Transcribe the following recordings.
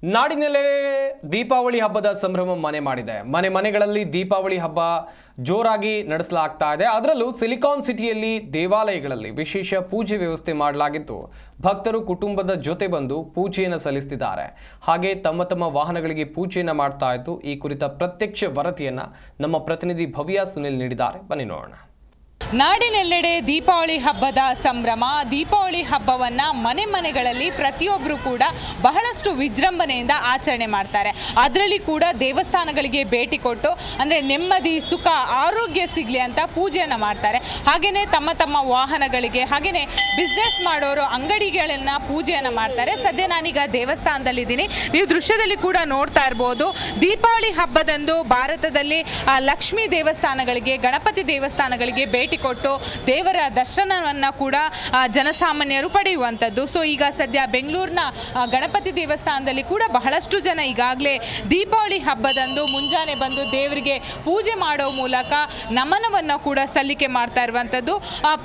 ನಾಡಿನೆಲ್ಲೆಡೆ ದೀಪಾವಳಿ ಹಬ್ಬದ ಸಂಭ್ರಮ ಮನೆ ಮಾಡಿದೆ. ಮನೆಗಳಲ್ಲಿ ದೀಪಾವಳಿ ಹಬ್ಬ ಜೋರಾಗಿ ನಡೆಸಲಾಗ್ತಾ ಇದೆ. ಅದರಲ್ಲೂ ಸಿಲಿಕಾನ್ ಸಿಟಿಯಲ್ಲಿ ದೇವಾಲಯಗಳಲ್ಲಿ ವಿಶೇಷ ಪೂಜೆ ವ್ಯವಸ್ಥೆ ಮಾಡಲಾಗಿದ್ದು ಭಕ್ತರು ಕುಟುಂಬದ ಜೊತೆ ಬಂದು ಪೂಜೆಯನ್ನು ಸಲ್ಲಿಸುತ್ತಿದ್ದಾರೆ. ಹಾಗೆ ತಮ್ಮ ವಾಹನಗಳಿಗೆ ಪೂಜೆಯನ್ನು ಮಾಡ್ತಾ ಇದ್ದು ಈ ಕುರಿತ ಪ್ರತ್ಯಕ್ಷ ವರದಿಯನ್ನ ನಮ್ಮ ಪ್ರತಿನಿಧಿ ಭವ್ಯ ಸುನಿಲ್ ನೀಡಿದ್ದಾರೆ. ಬನ್ನಿ ನೋಡೋಣ. ನಾಡಿನೆಲ್ಲೆಡೆ ದೀಪಾವಳಿ ಹಬ್ಬದ ಸಂಭ್ರಮ. ದೀಪಾವಳಿ ಹಬ್ಬವನ್ನು ಮನೆಗಳಲ್ಲಿ ಪ್ರತಿಯೊಬ್ಬರು ಕೂಡ ಬಹಳಷ್ಟು ವಿಜೃಂಭಣೆಯಿಂದ ಆಚರಣೆ ಮಾಡ್ತಾರೆ. ಅದರಲ್ಲಿ ಕೂಡ ದೇವಸ್ಥಾನಗಳಿಗೆ ಭೇಟಿ ಕೊಟ್ಟು ಅಂದರೆ ನೆಮ್ಮದಿ, ಸುಖ, ಆರೋಗ್ಯ ಸಿಗಲಿ ಅಂತ ಪೂಜೆಯನ್ನು ಮಾಡ್ತಾರೆ. ಹಾಗೆಯೇ ತಮ್ಮ ವಾಹನಗಳಿಗೆ, ಹಾಗೆಯೇ ಬಿಸ್ನೆಸ್ ಮಾಡೋರು ಅಂಗಡಿಗಳನ್ನು ಪೂಜೆಯನ್ನು ಮಾಡ್ತಾರೆ. ಸದ್ಯ ನಾನೀಗ ದೇವಸ್ಥಾನದಲ್ಲಿದ್ದೀನಿ. ನೀವು ದೃಶ್ಯದಲ್ಲಿ ಕೂಡ ನೋಡ್ತಾ ಇರ್ಬೋದು. ದೀಪಾವಳಿ ಹಬ್ಬದಂದು ಭಾರತದಲ್ಲಿ ಲಕ್ಷ್ಮೀ ದೇವಸ್ಥಾನಗಳಿಗೆ, ಗಣಪತಿ ದೇವಸ್ಥಾನಗಳಿಗೆ ಭೇಟಿ ಕೊಟ್ಟು ದೇವರ ದರ್ಶನವನ್ನು ಕೂಡ ಜನಸಾಮಾನ್ಯರು ಪಡೆಯುವಂಥದ್ದು. ಸೊ ಈಗ ಸದ್ಯ ಬೆಂಗಳೂರಿನ ಗಣಪತಿ ದೇವಸ್ಥಾನದಲ್ಲಿ ಕೂಡ ಬಹಳಷ್ಟು ಜನ ಈಗಾಗಲೇ ದೀಪಾವಳಿ ಹಬ್ಬದಂದು ಮುಂಜಾನೆ ಬಂದು ದೇವರಿಗೆ ಪೂಜೆ ಮಾಡೋ ಮೂಲಕ ನಮನವನ್ನು ಕೂಡ ಸಲ್ಲಿಕೆ ಮಾಡ್ತಾ ಇರುವಂಥದ್ದು.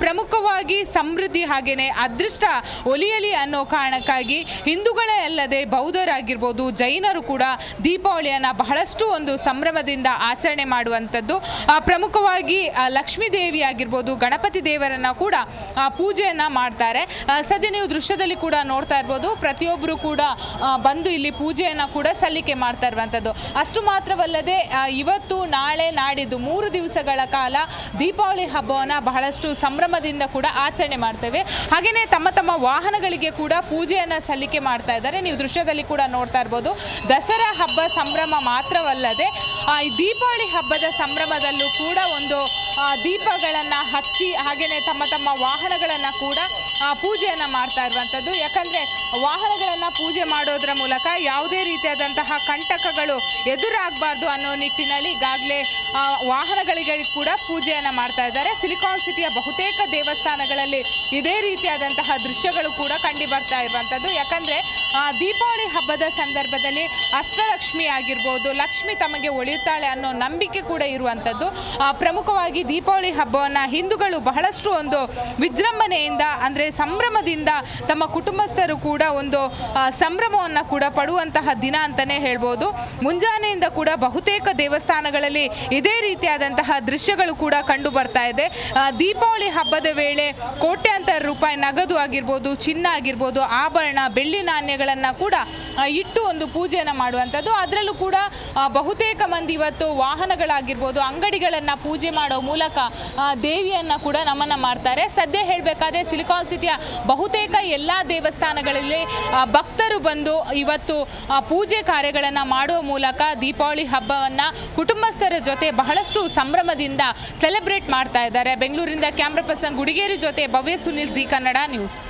ಪ್ರಮುಖವಾಗಿ ಸಮೃದ್ಧಿ ಹಾಗೆಯೇ ಅದೃಷ್ಟ ಒಲಿಯಲಿ ಅನ್ನೋ ಕಾರಣಕ್ಕಾಗಿ ಹಿಂದೂಗಳೇ ಅಲ್ಲದೆ ಬೌದ್ಧರಾಗಿರ್ಬೋದು, ಜೈನರು ಕೂಡ ದೀಪಾವಳಿಯನ್ನು ಬಹಳಷ್ಟು ಒಂದು ಸಂಭ್ರಮದಿಂದ ಆಚರಣೆ ಮಾಡುವಂಥದ್ದು. ಪ್ರಮುಖವಾಗಿ ಲಕ್ಷ್ಮೀ ದೇವಿ ಆಗಿರ್ಬೋದು, ಗಣಪತಿ ದೇವರನ್ನ ಕೂಡ ಪೂಜೆಯನ್ನು ಮಾಡ್ತಾರೆ. ಸದ್ಯ ನೀವು ದೃಶ್ಯದಲ್ಲಿ ಕೂಡ ನೋಡ್ತಾ ಇರ್ಬೋದು. ಪ್ರತಿಯೊಬ್ಬರು ಕೂಡ ಬಂದು ಇಲ್ಲಿ ಪೂಜೆಯನ್ನು ಕೂಡ ಸಲ್ಲಿಕೆ ಮಾಡ್ತಾ ಇರುವಂಥದ್ದು. ಅಷ್ಟು ಮಾತ್ರವಲ್ಲದೆ ಇವತ್ತು, ನಾಳೆ, ನಾಡಿದ್ದು 3 ದಿವಸಗಳ ಕಾಲ ದೀಪಾವಳಿ ಹಬ್ಬವನ್ನು ಬಹಳಷ್ಟು ಸಂಭ್ರಮದಿಂದ ಕೂಡ ಆಚರಣೆ ಮಾಡ್ತೇವೆ. ಹಾಗೆಯೇ ತಮ್ಮ ವಾಹನಗಳಿಗೆ ಕೂಡ ಪೂಜೆಯನ್ನು ಸಲ್ಲಿಕೆ ಮಾಡ್ತಾ ಇದ್ದಾರೆ. ನೀವು ದೃಶ್ಯದಲ್ಲಿ ಕೂಡ ನೋಡ್ತಾ ಇರ್ಬೋದು. ದಸರಾ ಹಬ್ಬ ಸಂಭ್ರಮ ಮಾತ್ರವಲ್ಲದೆ ಈ ದೀಪಾವಳಿ ಹಬ್ಬದ ಸಂಭ್ರಮದಲ್ಲೂ ಕೂಡ ಒಂದು ದೀಪಗಳನ್ನು ಹಚ್ಚಿ ಹಾಗೆಯೇ ತಮ್ಮ ವಾಹನಗಳನ್ನು ಕೂಡ ಪೂಜೆಯನ್ನು ಮಾಡ್ತಾ ಇರುವಂಥದ್ದು. ಯಾಕಂದರೆ ವಾಹನಗಳನ್ನು ಪೂಜೆ ಮಾಡೋದರ ಮೂಲಕ ಯಾವುದೇ ರೀತಿಯಾದಂತಹ ಕಂಟಕಗಳು ಎದುರಾಗಬಾರ್ದು ಅನ್ನೋ ನಿಟ್ಟಿನಲ್ಲಿ ಈಗಾಗಲೇ ವಾಹನಗಳಿಗೆ ಕೂಡ ಪೂಜೆಯನ್ನು ಮಾಡ್ತಾ ಇದ್ದಾರೆ. ಸಿಲಿಕಾನ್ ಸಿಟಿಯ ಬಹುತೇಕ ದೇವಸ್ಥಾನಗಳಲ್ಲಿ ಇದೇ ರೀತಿಯಾದಂತಹ ದೃಶ್ಯಗಳು ಕೂಡ ಕಂಡು ಬರ್ತಾ ಇರುವಂಥದ್ದು. ಯಾಕಂದರೆ ದೀಪಾವಳಿ ಹಬ್ಬದ ಸಂದರ್ಭದಲ್ಲಿ ಅಷ್ಟಲಕ್ಷ್ಮಿ ಆಗಿರ್ಬೋದು, ಲಕ್ಷ್ಮಿ ತಮಗೆ ಒಲಿಯುತ್ತಾಳೆ ಅನ್ನೋ ನಂಬಿಕೆ ಕೂಡ ಇರುವಂಥದ್ದು. ಪ್ರಮುಖವಾಗಿ ದೀಪಾವಳಿ ಹಬ್ಬವನ್ನು ಹಿಂದೂಗಳು ಬಹಳಷ್ಟು ಒಂದು ವಿಜೃಂಭಣೆಯಿಂದ ಅಂದರೆ ಸಂಭ್ರಮದಿಂದ ತಮ್ಮ ಕುಟುಂಬಸ್ಥರು ಕೂಡ ಒಂದು ಸಂಭ್ರಮವನ್ನು ಕೂಡ ಪಡುವಂತಹ ದಿನ ಅಂತಲೇ ಹೇಳ್ಬೋದು. ಮುಂಜಾನೆಯಿಂದ ಕೂಡ ಬಹುತೇಕ ದೇವಸ್ಥಾನಗಳಲ್ಲಿ ಇದೇ ರೀತಿಯಾದಂತಹ ದೃಶ್ಯಗಳು ಕೂಡ ಕಂಡು ಬರ್ತಾ ಇದೆ. ದೀಪಾವಳಿ ಹಬ್ಬದ ವೇಳೆ ಕೋಟ್ಯಾಂತರ ರೂಪಾಯಿ ನಗದು ಆಗಿರ್ಬೋದು, ಚಿನ್ನ ಆಗಿರ್ಬೋದು, ಆಭರಣ, ಬೆಳ್ಳಿ ನಾಣ್ಯಗಳನ್ನು ಕೂಡ ಇಟ್ಟು ಒಂದು ಪೂಜೆಯನ್ನು ಮಾಡುವಂಥದ್ದು. ಅದರಲ್ಲೂ ಕೂಡ ಬಹುತೇಕ ಮಂದಿ ಇವತ್ತು ವಾಹನಗಳಾಗಿರ್ಬೋದು, ಅಂಗಡಿಗಳನ್ನು ಪೂಜೆ ಮಾಡೋ ಮೂಲಕ ದೇವಿಯನ್ನು ಕೂಡ ನಮನ ಮಾಡ್ತಾರೆ. ಸದ್ಯ ಹೇಳಬೇಕಾದ್ರೆ ಸಿಲಿಕಾನ್ ಸಿಟಿಯ ಬಹುತೇಕ ಎಲ್ಲ ದೇವಸ್ಥಾನಗಳಲ್ಲಿ ಭಕ್ತರು ಬಂದು ಇವತ್ತು ಪೂಜೆ ಕಾರ್ಯಗಳನ್ನು ಮಾಡುವ ಮೂಲಕ ದೀಪಾವಳಿ ಹಬ್ಬವನ್ನು ಕುಟುಂಬಸ್ಥರ ಜೊತೆ ಬಹಳಷ್ಟು ಸಂಭ್ರಮದಿಂದ ಸೆಲೆಬ್ರೇಟ್ ಮಾಡ್ತಾ ಇದ್ದಾರೆ. ಬೆಂಗಳೂರಿನಿಂದ ಕ್ಯಾಮ್ರಾ ಪರ್ಸನ್ ಗುಡಿಗೇರಿ ಜೊತೆ ಭವ್ಯ ಸುನಿಲ್, ಜಿ ಕನ್ನಡ ನ್ಯೂಸ್.